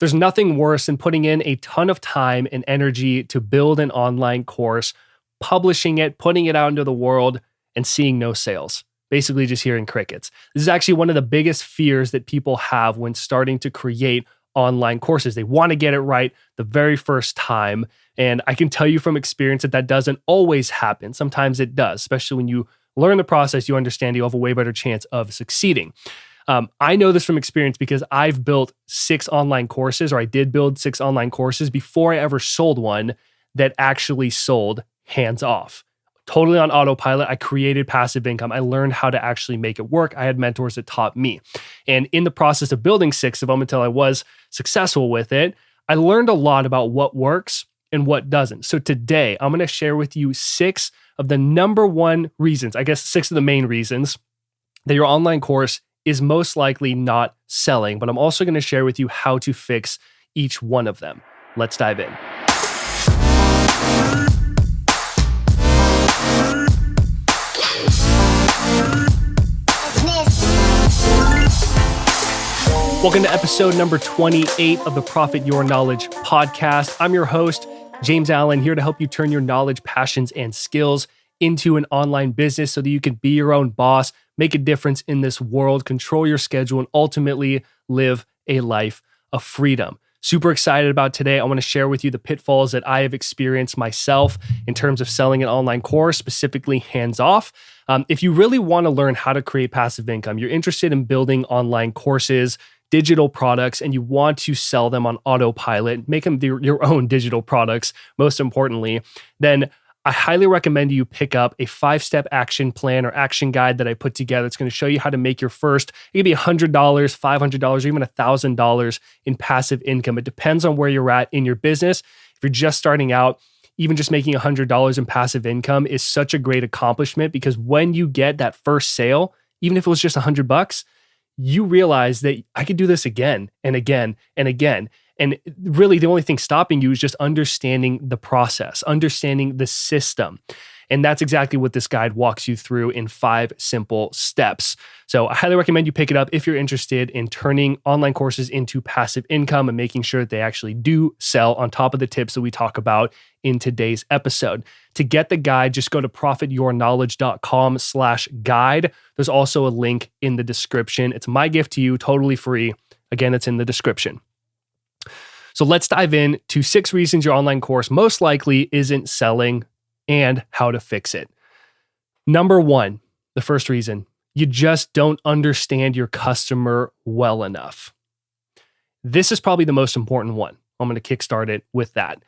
There's nothing worse than putting in a ton of time and energy to build an online course, publishing it, putting it out into the world, and seeing no sales. Basically just hearing crickets. This is actually one of the biggest fears that people have when starting to create online courses. They want to get it right the very first time. And I can tell you from experience that that doesn't always happen. Sometimes it does, especially when you learn the process, you understand you have a way better chance of succeeding. I know this from experience because I've built 6 online courses, or I did build 6 online courses before I ever sold one that actually sold hands off. Totally on autopilot. I created passive income. I learned how to actually make it work. I had mentors that taught me. And in the process of building 6 of them until I was successful with it, I learned a lot about what works and what doesn't. So today, I'm going to share with you 6 of the number one reasons, I guess 6 of the main reasons that your online course is most likely not selling. But I'm also going to share with you how to fix each one of them. Let's dive in. Welcome to episode number 28 of the Profit Your Knowledge podcast. I'm your host, James Allen, here to help you turn your knowledge, passions, and skills into an online business so that you can be your own boss, make a difference in this world, control your schedule, and ultimately live a life of freedom. Super excited about today. I want to share with you the pitfalls that I have experienced myself in terms of selling an online course, specifically hands-off. If you really want to learn how to create passive income, you're interested in building online courses, digital products, and you want to sell them on autopilot, make them your own digital products, most importantly, then I highly recommend you pick up a 5-step action plan or action guide that I put together. It's going to show you how to make your first, it could be $100, $500, or even $1,000 in passive income. It depends on where you're at in your business. If you're just starting out, even just making $100 in passive income is such a great accomplishment, because when you get that first sale, even if it was just $100, you realize that I could do this again and again and again. And really the only thing stopping you is just understanding the process, understanding the system. And that's exactly what this guide walks you through in 5 simple steps. So I highly recommend you pick it up if you're interested in turning online courses into passive income and making sure that they actually do sell, on top of the tips that we talk about in today's episode. To get the guide, just go to profityourknowledge.com/guide. There's also a link in the description. It's my gift to you, totally free. Again, it's in the description. So let's dive in to 6 reasons your online course most likely isn't selling and how to fix it. Number 1, the first reason, you just don't understand your customer well enough. This is probably the most important one. I'm going to kickstart it with that.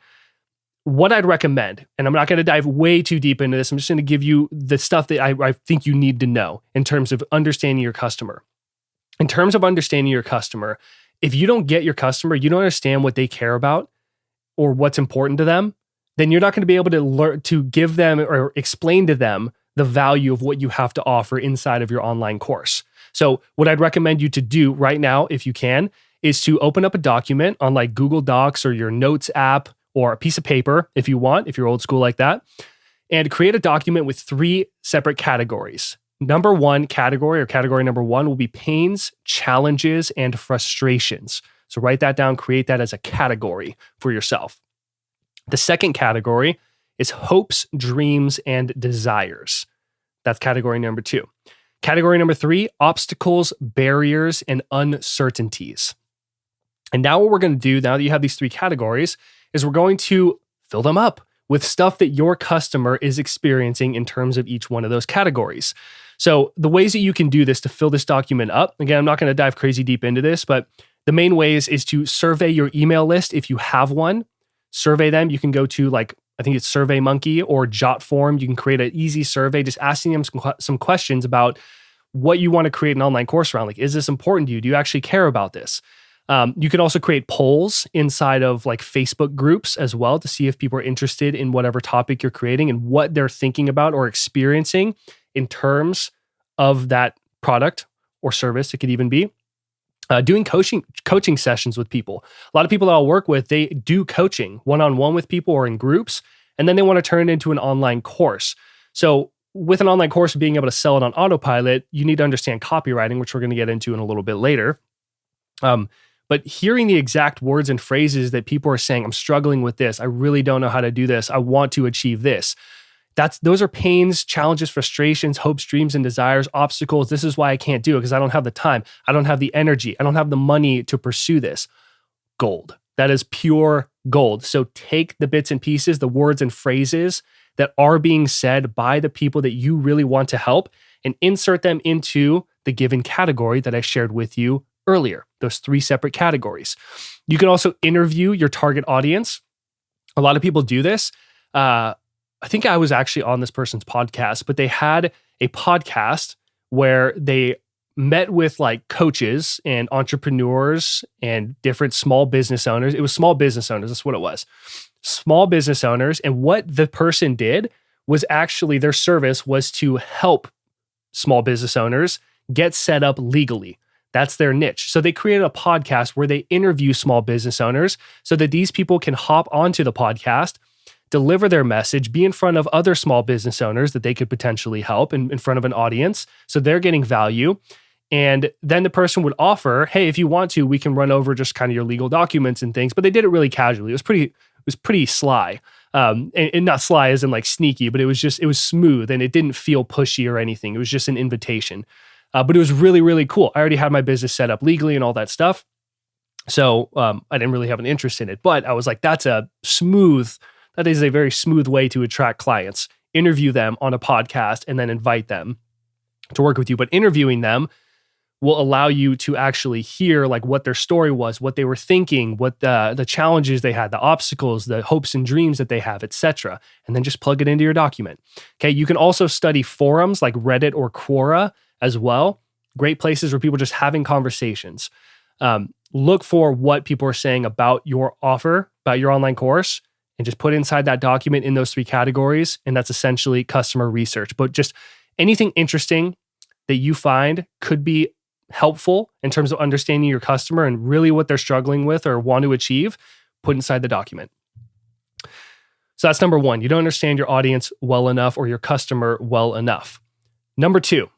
What I'd recommend, and I'm not going to dive way too deep into this, I'm just going to give you the stuff that I think you need to know in terms of understanding your customer. In terms of understanding your customer, if you don't get your customer, you don't understand what they care about or what's important to them, then you're not going to be able to learn to give them or explain to them the value of what you have to offer inside of your online course. So what I'd recommend you to do right now, if you can, is to open up a document on like Google Docs or your Notes app or a piece of paper if you want, if you're old school like that, and create a document with 3 separate categories. Number 1 category, or category number 1, will be pains, challenges, and frustrations. So write that down, create that as a category for yourself. The second category is hopes, dreams, and desires. That's category number 2. Category number 3, obstacles, barriers, and uncertainties. And now what we're going to do, now that you have these 3 categories, is we're going to fill them up with stuff that your customer is experiencing in terms of each one of those categories. So the ways that you can do this to fill this document up, again, I'm not going to dive crazy deep into this, but the main ways is to survey your email list if you have one. Survey them. You can go to I think it's SurveyMonkey or JotForm. You can create an easy survey, just asking them some questions about what you want to create an online course around. Like, is this important to you? Do you actually care about this? You can also create polls inside of Facebook groups as well to see if people are interested in whatever topic you're creating and what they're thinking about or experiencing in terms of that product or service. It could even be doing coaching sessions with people. A lot of people that I'll work with, they do coaching one-on-one with people or in groups, and then they want to turn it into an online course. So with an online course, being able to sell it on autopilot, you need to understand copywriting, which we're going to get into in a little bit later. But hearing the exact words and phrases that people are saying, I'm struggling with this, I really don't know how to do this, I want to achieve this. Those are pains, challenges, frustrations, hopes, dreams, and desires, obstacles. This is why I can't do it, because I don't have the time, I don't have the energy, I don't have the money to pursue this. Gold. That is pure gold. So take the bits and pieces, the words and phrases that are being said by the people that you really want to help, and insert them into the given category that I shared with you earlier, those 3 separate categories. You can also interview your target audience. A lot of people do this. I think I was actually on this person's podcast, but they had a podcast where they met with like coaches and entrepreneurs and different small business owners. It was small business owners. That's what it was. Small business owners. And what the person did was actually their service was to help small business owners get set up legally. That's their niche. So they created a podcast where they interview small business owners so that these people can hop onto the podcast, deliver their message, be in front of other small business owners that they could potentially help in front of an audience. So they're getting value. And then the person would offer, hey, if you want to, we can run over just kind of your legal documents and things. But they did it really casually. It was pretty sly. And not sly as in like sneaky, but it was smooth and it didn't feel pushy or anything. It was just an invitation. But it was really, really cool. I already had my business set up legally and all that stuff. So I didn't really have an interest in it. But I was like, that is a very smooth way to attract clients. Interview them on a podcast and then invite them to work with you. But interviewing them will allow you to actually hear like what their story was, what they were thinking, what the challenges they had, the obstacles, the hopes and dreams that they have, etc. And then just plug it into your document. Okay. You can also study forums like Reddit or Quora as well. Great places where people are just having conversations. Look for what people are saying about your offer, about your online course, and just put inside that document in those 3 categories. And that's essentially customer research. But just anything interesting that you find could be helpful in terms of understanding your customer and really what they're struggling with or want to achieve, put inside the document. So that's number 1. You don't understand your audience well enough or your customer well enough. Number 2,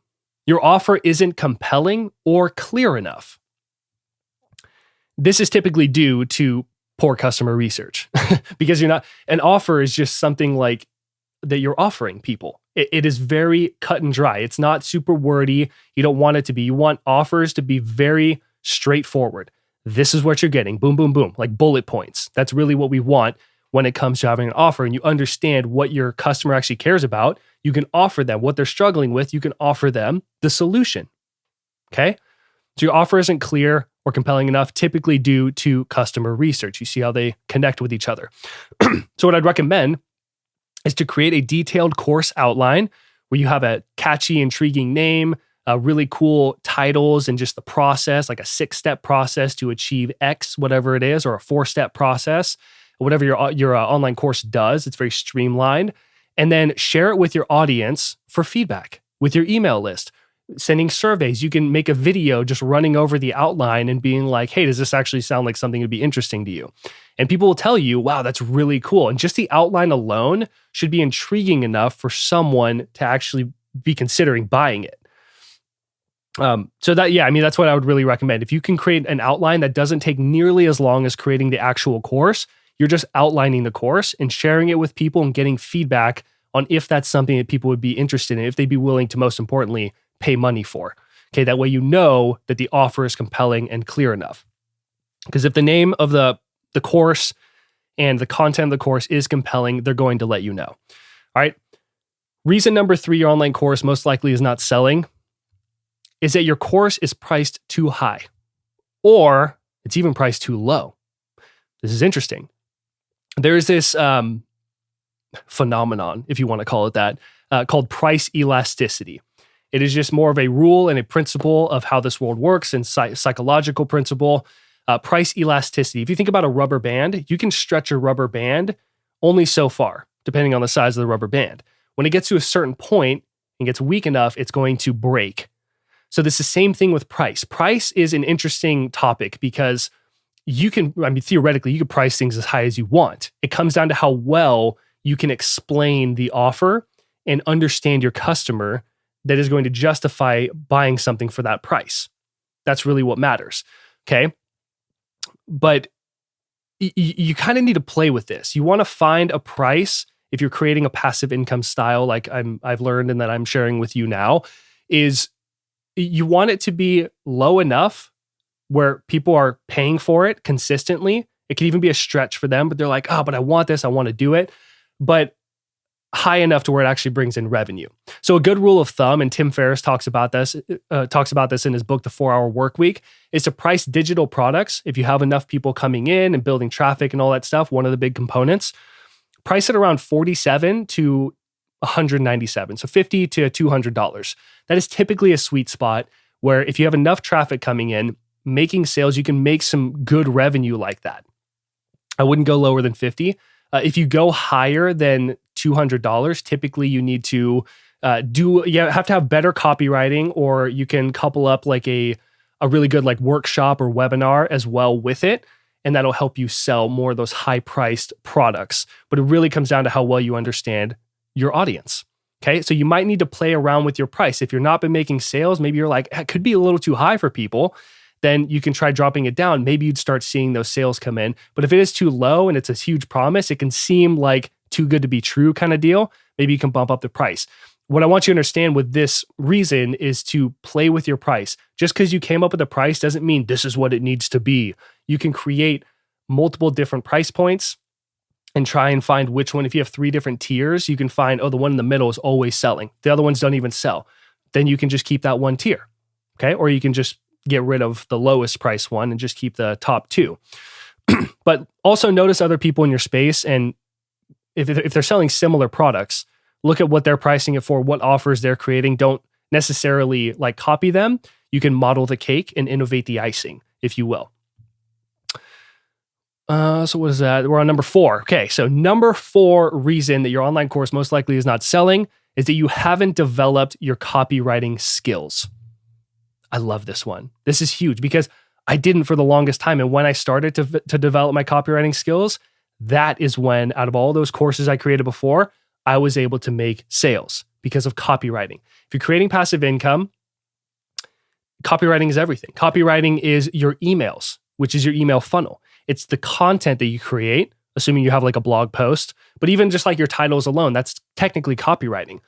your offer isn't compelling or clear enough. This is typically due to poor customer research because an offer is just something like that you're offering people. It is very cut and dry. It's not super wordy. You don't want it to be. You want offers to be very straightforward. This is what you're getting. Boom, boom, boom. Like bullet points. That's really what we want when it comes to having an offer. And you understand what your customer actually cares about. You can offer them what they're struggling with. You can offer them the solution. Okay? So your offer isn't clear or compelling enough, typically due to customer research. You see how they connect with each other. So what I'd recommend is to create a detailed course outline where you have a catchy, intriguing name, really cool titles, and just the process, like a 6-step process to achieve X, whatever it is, or a 4-step process, whatever your online course does. It's very streamlined. And then share it with your audience for feedback, with your email list, sending surveys. You can make a video just running over the outline and being like, hey, does this actually sound like something that would be interesting to you? And people will tell you, wow, that's really cool. And just the outline alone should be intriguing enough for someone to actually be considering buying it. That's what I would really recommend. If you can create an outline that doesn't take nearly as long as creating the actual course, you're just outlining the course and sharing it with people and getting feedback on if that's something that people would be interested in, if they'd be willing to, most importantly, pay money for. Okay, that way you know that the offer is compelling and clear enough. Because if the name of the course and the content of the course is compelling, they're going to let you know. All right. Reason number 3, your online course most likely is not selling, is that your course is priced too high, or it's even priced too low. This is interesting. There's this phenomenon, if you want to call it that, called price elasticity. It is just more of a rule and a principle of how this world works, and psychological principle. Price elasticity. If you think about a rubber band, you can stretch a rubber band only so far, depending on the size of the rubber band. When it gets to a certain point and gets weak enough, it's going to break. So this is the same thing with price. Price is an interesting topic because theoretically, you can price things as high as you want. It comes down to how well you can explain the offer and understand your customer that is going to justify buying something for that price. That's really what matters. Okay. But you kind of need to play with this. You want to find a price if you're creating a passive income style, like I've learned and that I'm sharing with you now, is you want it to be low enough where people are paying for it consistently. It can even be a stretch for them, but they're like, oh, but I want this, I want to do it. But high enough to where it actually brings in revenue. So a good rule of thumb, and Tim Ferriss talks about this in his book, The 4-Hour Workweek, is to price digital products. If you have enough people coming in and building traffic and all that stuff, one of the big components, price it around $47 to $197, so $50 to $200. That is typically a sweet spot where if you have enough traffic coming in, making sales, you can make some good revenue like that. I wouldn't go lower than 50. If you go higher than $200, typically you need to have to have better copywriting, or you can couple up like a really good like workshop or webinar as well with it. And that'll help you sell more of those high priced products. But it really comes down to how well you understand your audience. Okay. So you might need to play around with your price. If you're not been making sales, maybe you're like, it could be a little too high for people. Then you can try dropping it down. Maybe you'd start seeing those sales come in. But if it is too low and it's a huge promise, it can seem like too good to be true kind of deal. Maybe you can bump up the price. What I want you to understand with this reason is to play with your price. Just because you came up with a price doesn't mean this is what it needs to be. You can create multiple different price points and try and find which one. If you have 3 different tiers, you can find, the one in the middle is always selling. The other ones don't even sell. Then you can just keep that one tier. Okay. Or you can just get rid of the lowest price one and just keep the top 2. But also notice other people in your space, and if they're selling similar products, look at what they're pricing it for, what offers they're creating. Don't necessarily like copy them. You can model the cake and innovate the icing, if you will. So what is that? We're on number 4. Okay, so number 4 reason that your online course most likely is not selling is that you haven't developed your copywriting skills. I love this one. This is huge because I didn't for the longest time. And when I started to develop my copywriting skills, that is when, out of all those courses I created before, I was able to make sales because of copywriting. If you're creating passive income, copywriting is everything. Copywriting is your emails, which is your email funnel. It's the content that you create, assuming you have like a blog post, but even just like your titles alone, that's technically copywriting.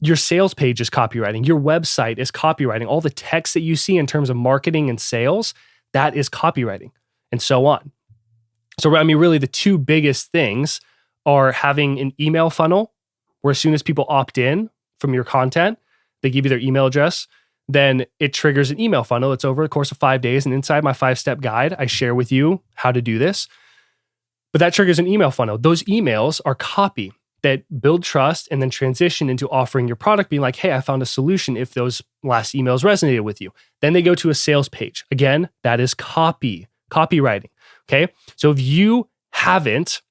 Your sales page is copywriting. Your website is copywriting. All the text that you see in terms of marketing and sales, that is copywriting, and so on. So, I mean, really the 2 biggest things are having an email funnel where as soon as people opt in from your content, they give you their email address, then it triggers an email funnel. It's over the course of 5 days. And inside my 5-step guide, I share with you how to do this. But that triggers an email funnel. Those emails are copy that build trust and then transition into offering your product, being like, hey, I found a solution if those last emails resonated with you. Then they go to a sales page. Again, that is copywriting. Okay. So if you haven't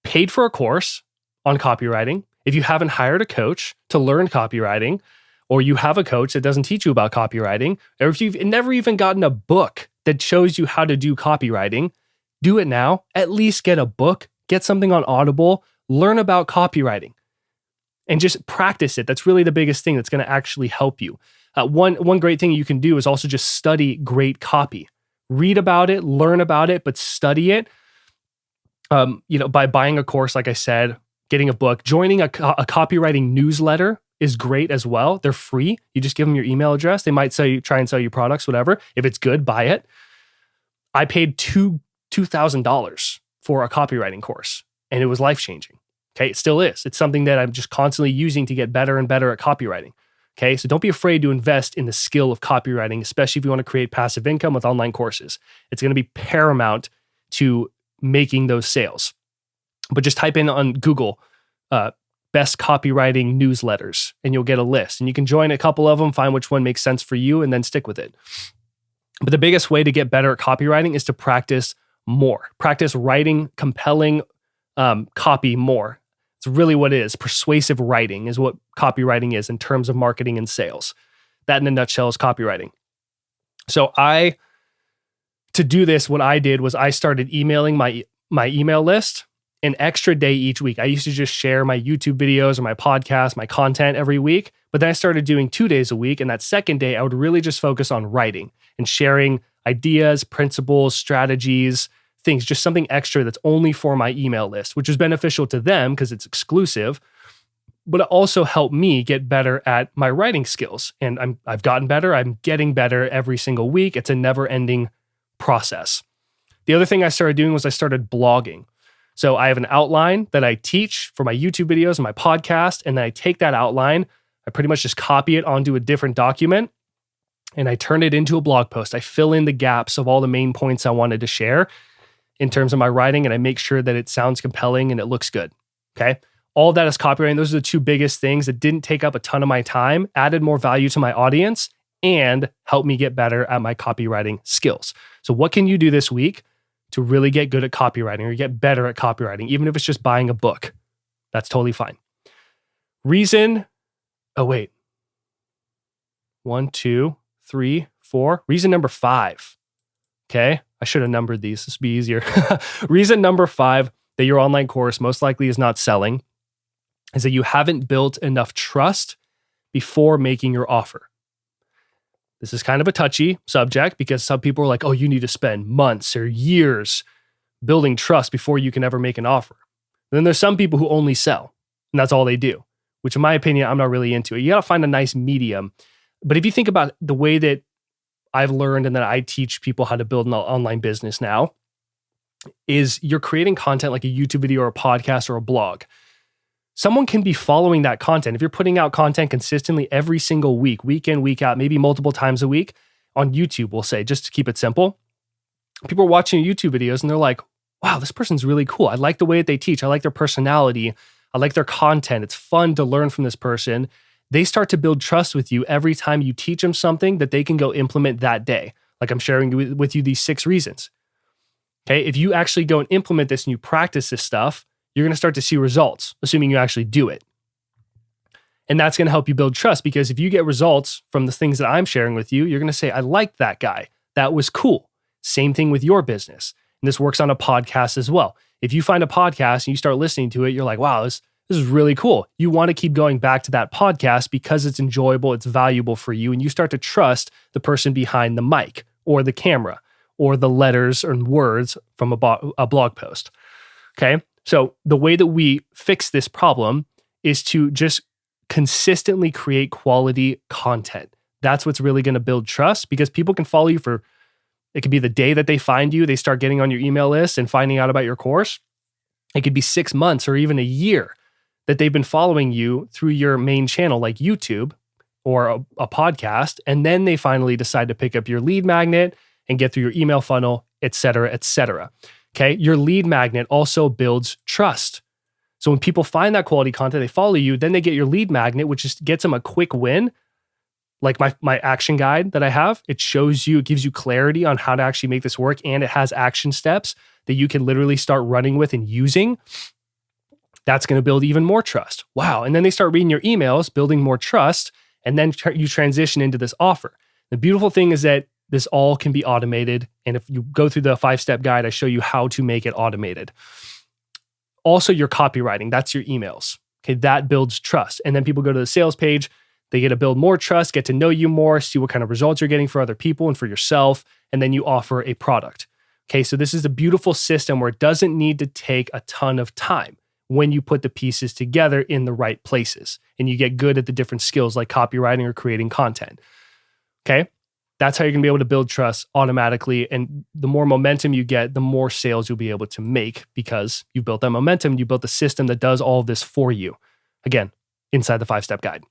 paid for a course on copywriting, if you haven't hired a coach to learn copywriting, or you have a coach that doesn't teach you about copywriting, or if you've never even gotten a book that shows you how to do copywriting, do it now. At least get a book, get something on Audible, learn about copywriting, and just practice it. That's really the biggest thing that's going to actually help you. One great thing you can do is also just study great copy. Read about it, learn about it, but study it. By buying a course, like I said, getting a book, joining a copywriting newsletter is great as well. They're free. You just give them your email address. They might try and sell you products, whatever. If it's good, buy it. I paid $2,000 for a copywriting course, and it was life-changing. Okay, it still is. It's something that I'm just constantly using to get better and better at copywriting. Okay, so don't be afraid to invest in the skill of copywriting, especially if you want to create passive income with online courses. It's going to be paramount to making those sales. But just type in on Google, best copywriting newsletters, and you'll get a list. And you can join a couple of them, find which one makes sense for you, and then stick with it. But the biggest way to get better at copywriting is to practice more. Practice writing compelling copy more. It's really what it is. Persuasive writing is what copywriting is in terms of marketing and sales. That in a nutshell is copywriting. So to do this, what I did was I started emailing my email list an extra day each week. I used to just share my YouTube videos or my podcast, my content every week, but then I started doing 2 days a week. And that second day, I would really just focus on writing and sharing ideas, principles, strategies, things, just something extra that's only for my email list, which is beneficial to them because it's exclusive, but it also helped me get better at my writing skills. And I've gotten better. I'm getting better every single week. It's a never-ending process. The other thing I started doing was I started blogging. So I have an outline that I teach for my YouTube videos and my podcast, and then I take that outline, I pretty much just copy it onto a different document, and I turn it into a blog post. I fill in the gaps of all the main points I wanted to share in terms of my writing, and I make sure that it sounds compelling and it looks good, okay? All of that is copywriting. Those are the two biggest things that didn't take up a ton of my time, added more value to my audience, and helped me get better at my copywriting skills. So what can you do this week to really get good at copywriting or get better at copywriting, even if it's just buying a book? That's totally fine. Reason number 5. Okay, I should have numbered these. This would be easier. Reason number 5 that your online course most likely is not selling is that you haven't built enough trust before making your offer. This is kind of a touchy subject because some people are like, oh, you need to spend months or years building trust before you can ever make an offer. And then there's some people who only sell, and that's all they do, which in my opinion, I'm not really into it. You got to find a nice medium. But if you think about the way that I've learned and that I teach people how to build an online business now, is you're creating content like a YouTube video or a podcast or a blog. Someone can be following that content. If you're putting out content consistently every single week, week in, week out, maybe multiple times a week on YouTube, we'll say, just to keep it simple, people are watching your YouTube videos and they're like, wow, this person's really cool. I like the way that they teach. I like their personality. I like their content. It's fun to learn from this person. They start to build trust with you every time you teach them something that they can go implement that day. Like I'm sharing with you these 6 reasons. Okay, if you actually go and implement this and you practice this stuff, you're going to start to see results, assuming you actually do it. And that's going to help you build trust because if you get results from the things that I'm sharing with you, you're going to say, I liked that guy. That was cool. Same thing with your business. And this works on a podcast as well. If you find a podcast and you start listening to it, you're like, wow, this is really cool. You want to keep going back to that podcast because it's enjoyable, it's valuable for you, and you start to trust the person behind the mic or the camera or the letters and words from a blog post. Okay? So the way that we fix this problem is to just consistently create quality content. That's what's really going to build trust because people can follow you for, it could be the day that they find you, they start getting on your email list and finding out about your course. It could be 6 months or even a year that they've been following you through your main channel like YouTube or a podcast. And then they finally decide to pick up your lead magnet and get through your email funnel, et cetera, et cetera. Okay, your lead magnet also builds trust. So when people find that quality content, they follow you, then they get your lead magnet, which just gets them a quick win. Like my action guide that I have, it shows you, it gives you clarity on how to actually make this work. And it has action steps that you can literally start running with and using. That's going to build even more trust. Wow. And then they start reading your emails, building more trust. And then you transition into this offer. The beautiful thing is that this all can be automated. And if you go through the 5-step guide, I show you how to make it automated. Also, your copywriting, that's your emails. Okay, that builds trust. And then people go to the sales page, they get to build more trust, get to know you more, see what kind of results you're getting for other people and for yourself. And then you offer a product. Okay, so this is a beautiful system where it doesn't need to take a ton of time when you put the pieces together in the right places and you get good at the different skills like copywriting or creating content. Okay. That's how you're going to be able to build trust automatically. And the more momentum you get, the more sales you'll be able to make because you built that momentum. You built the system that does all of this for you. Again, inside the 5-step guide.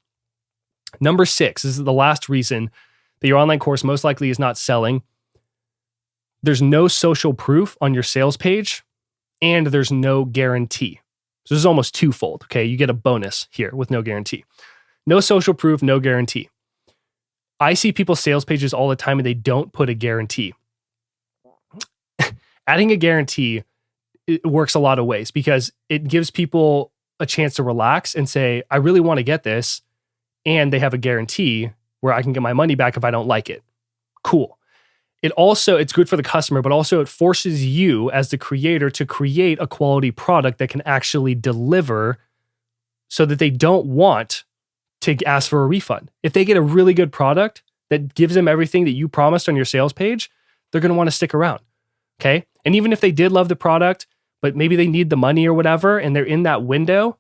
Number 6, this is the last reason that your online course most likely is not selling. There's no social proof on your sales page and there's no guarantee. So this is almost twofold. Okay. You get a bonus here with no guarantee. No social proof, no guarantee. I see people's sales pages all the time and they don't put a guarantee. Adding a guarantee, it works a lot of ways because it gives people a chance to relax and say, I really want to get this. And they have a guarantee where I can get my money back if I don't like it. Cool. It's good for the customer, but also it forces you as the creator to create a quality product that can actually deliver so that they don't want to ask for a refund. If they get a really good product that gives them everything that you promised on your sales page, they're going to want to stick around. Okay. And even if they did love the product, but maybe they need the money or whatever, and they're in that window,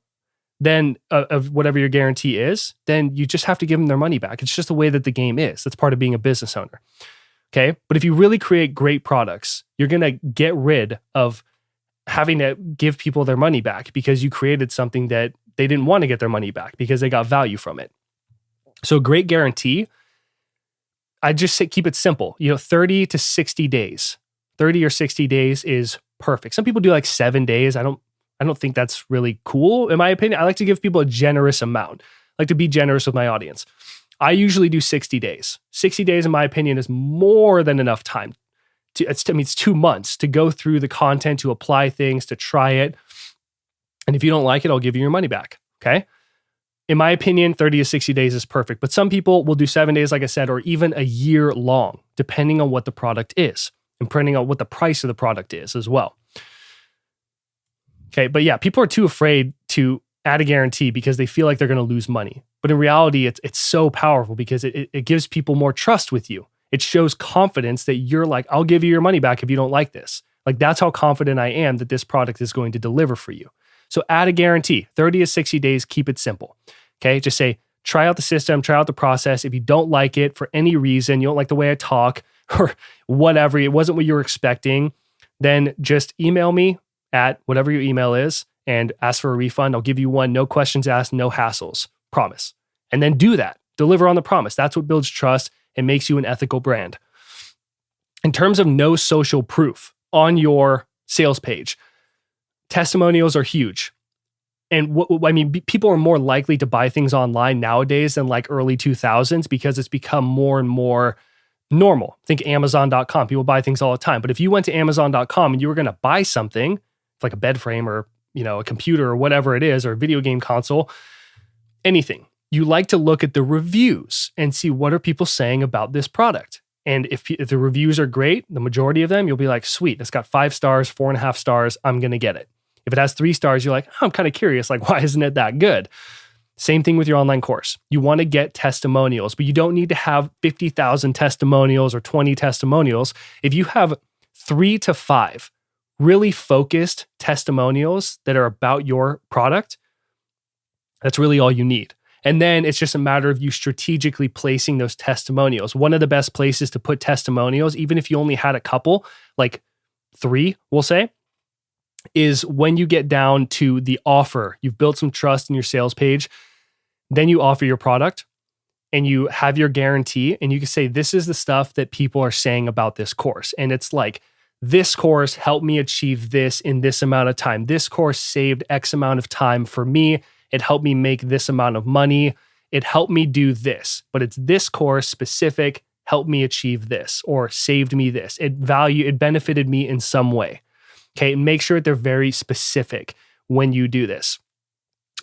then of whatever your guarantee is, then you just have to give them their money back. It's just the way that the game is. That's part of being a business owner. Okay. But if you really create great products, you're going to get rid of having to give people their money back because you created something that they didn't want to get their money back because they got value from it. So great guarantee, I just say keep it simple. 30 to 60 days. 30 or 60 days is perfect. Some people do like 7 days. I don't think that's really cool. In my opinion, I like to give people a generous amount. I like to be generous with my audience. I usually do 60 days. 60 days, in my opinion, is more than enough time. It's 2 months to go through the content, to apply things, to try it. And if you don't like it, I'll give you your money back. Okay. In my opinion, 30 to 60 days is perfect. But some people will do 7 days, like I said, or even a year long, depending on what the product is and depending on what the price of the product is as well. Okay. But yeah, people are too afraid to add a guarantee because they feel like they're going to lose money. But in reality, it's so powerful because it gives people more trust with you. It shows confidence that you're like, I'll give you your money back if you don't like this. Like, that's how confident I am that this product is going to deliver for you. So add a guarantee, 30 to 60 days, keep it simple. Okay. Just say, try out the system, try out the process. If you don't like it for any reason, you don't like the way I talk or whatever, it wasn't what you were expecting, then just email me at whatever your email is and ask for a refund. I'll give you one, no questions asked, no hassles, promise. And then do that, deliver on the promise. That's what builds trust and makes you an ethical brand. In terms of no social proof on your sales page, testimonials are huge. And people are more likely to buy things online nowadays than like early 2000s because it's become more and more normal. Think Amazon.com. People buy things all the time. But if you went to Amazon.com and you were going to buy something, like a bed frame or a computer or whatever it is, or a video game console, anything, you like to look at the reviews and see what are people saying about this product. And if the reviews are great, the majority of them, you'll be like, sweet, it's got 5 stars, 4.5 stars, I'm going to get it. If it has 3 stars, you're like, I'm kind of curious, like, why isn't it that good? Same thing with your online course. You want to get testimonials, but you don't need to have 50,000 testimonials or 20 testimonials. If you have 3 to 5 really focused testimonials that are about your product, that's really all you need. And then it's just a matter of you strategically placing those testimonials. One of the best places to put testimonials, even if you only had a couple, like 3, we'll say, is when you get down to the offer. You've built some trust in your sales page. Then you offer your product and you have your guarantee and you can say, this is the stuff that people are saying about this course. And it's like, this course helped me achieve this in this amount of time. This course saved X amount of time for me. It helped me make this amount of money. It helped me do this, but it's this course specific, helped me achieve this or saved me this. It benefited me in some way. Okay. And make sure that they're very specific when you do this.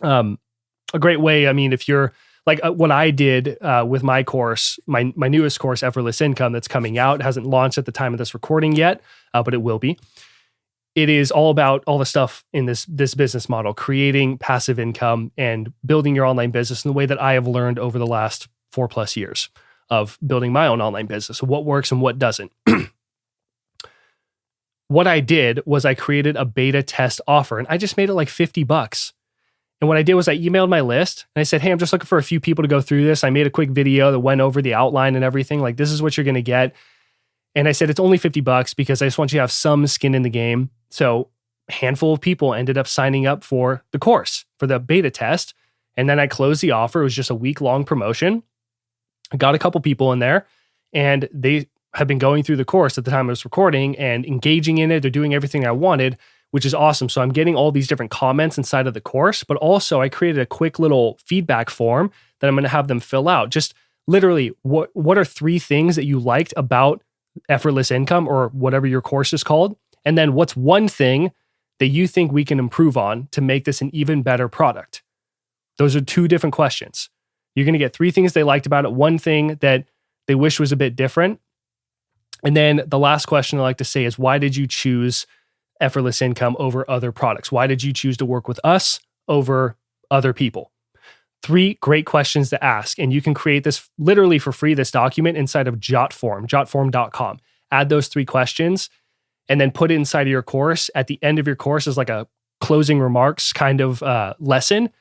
A great way, if you're like what I did with my course, my newest course, Effortless Income, that's coming out, it hasn't launched at the time of this recording yet, but it will be. It is all about all the stuff in this business model, creating passive income and building your online business in the way that I have learned over the last 4+ years of building my own online business. So what works and what doesn't. What I did was I created a beta test offer and I just made it like $50. And what I did was I emailed my list and I said, hey, I'm just looking for a few people to go through this. I made a quick video that went over the outline and everything. Like, this is what you're going to get. And I said, it's only $50 because I just want you to have some skin in the game. So a handful of people ended up signing up for the course, for the beta test. And then I closed the offer. It was just a week-long promotion. I got a couple people in there and they have been going through the course at the time I was recording and engaging in it. They're doing everything I wanted, which is awesome. So I'm getting all these different comments inside of the course, but also I created a quick little feedback form that I'm going to have them fill out. Just literally, what are 3 things that you liked about Effortless Income or whatever your course is called? And then what's one thing that you think we can improve on to make this an even better product? Those are 2 different questions. You're going to get 3 things they liked about it, 1 thing that they wish was a bit different. And then the last question I like to say is, why did you choose Effortless Income over other products? Why did you choose to work with us over other people? 3 great questions to ask. And you can create this literally for free, this document inside of JotForm, jotform.com. add those 3 questions, and then put it inside of your course. At the end of your course is like a closing remarks kind of lesson.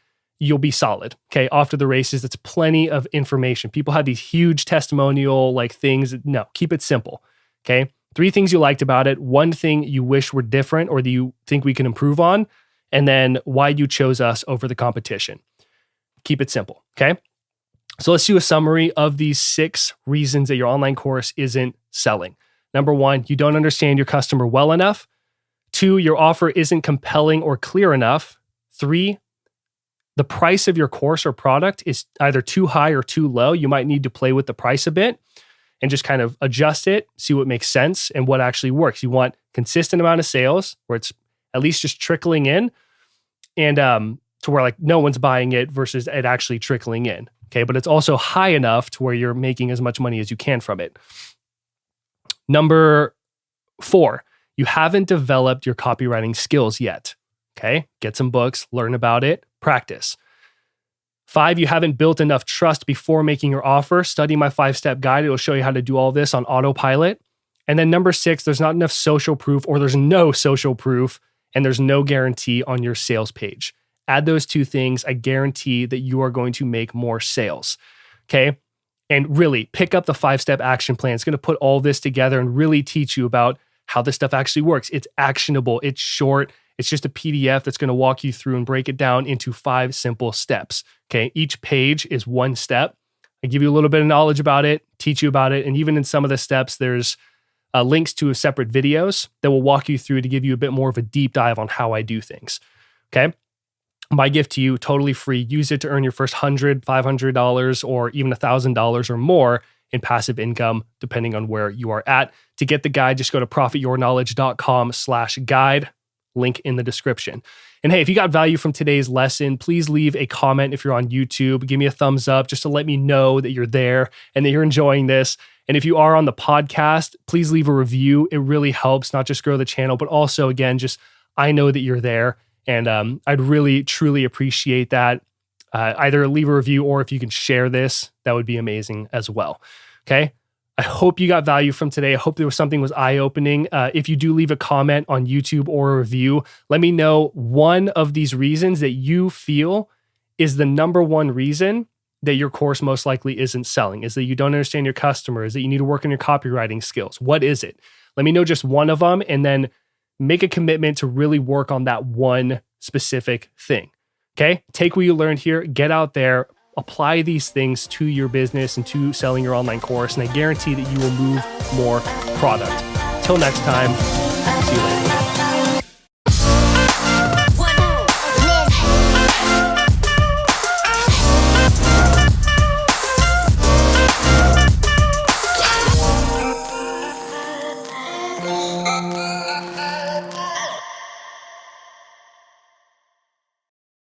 You'll be solid. Okay. Off to the races. It's plenty of information. People have these huge testimonial like things. No, keep it simple. Okay. 3 things you liked about it. 1 thing you wish were different or that you think we can improve on. And then why you chose us over the competition. Keep it simple. Okay. So let's do a summary of these 6 reasons that your online course isn't selling. Number 1, you don't understand your customer well enough. 2, your offer isn't compelling or clear enough. 3, the price of your course or product is either too high or too low. You might need to play with the price a bit and just kind of adjust it, see what makes sense and what actually works. You want consistent amount of sales where it's at least just trickling in and to where like no one's buying it versus it actually trickling in. Okay, but it's also high enough to where you're making as much money as you can from it. Number 4, you haven't developed your copywriting skills yet. Okay, get some books, learn about it, practice. 5, you haven't built enough trust before making your offer. Study my 5-step guide. It'll show you how to do all this on autopilot. And then number 6, there's not enough social proof or there's no social proof and there's no guarantee on your sales page. Add those 2 things. I guarantee that you are going to make more sales. Okay. And really pick up the 5-step action plan. It's going to put all this together and really teach you about how this stuff actually works. It's actionable. It's short. It's just a PDF that's going to walk you through and break it down into 5 simple steps. Okay. Each page is 1 step. I give you a little bit of knowledge about it, teach you about it. And even in some of the steps, there's links to separate videos that will walk you through to give you a bit more of a deep dive on how I do things. Okay. My gift to you, totally free. Use it to earn your first $100, $500, or even $1,000 or more in passive income, depending on where you are at. To get the guide, just go to profityourknowledge.com/guide, link in the description. And hey, if you got value from today's lesson, please leave a comment if you're on YouTube. Give me a thumbs up just to let me know that you're there and that you're enjoying this. And if you are on the podcast, please leave a review. It really helps not just grow the channel, but also, again, just I know that you're there. And I'd really, truly appreciate that. Either leave a review or if you can share this, that would be amazing as well. Okay. I hope you got value from today. I hope there was something was eye-opening. If you do leave a comment on YouTube or a review, let me know one of these reasons that you feel is the number 1 reason that your course most likely isn't selling. Is that you don't understand your customers, that you need to work on your copywriting skills. What is it? Let me know just one of them and then make a commitment to really work on that one specific thing. Okay? Take what you learned here, get out there, apply these things to your business and to selling your online course, and I guarantee that you will move more product. Till next time, see you later.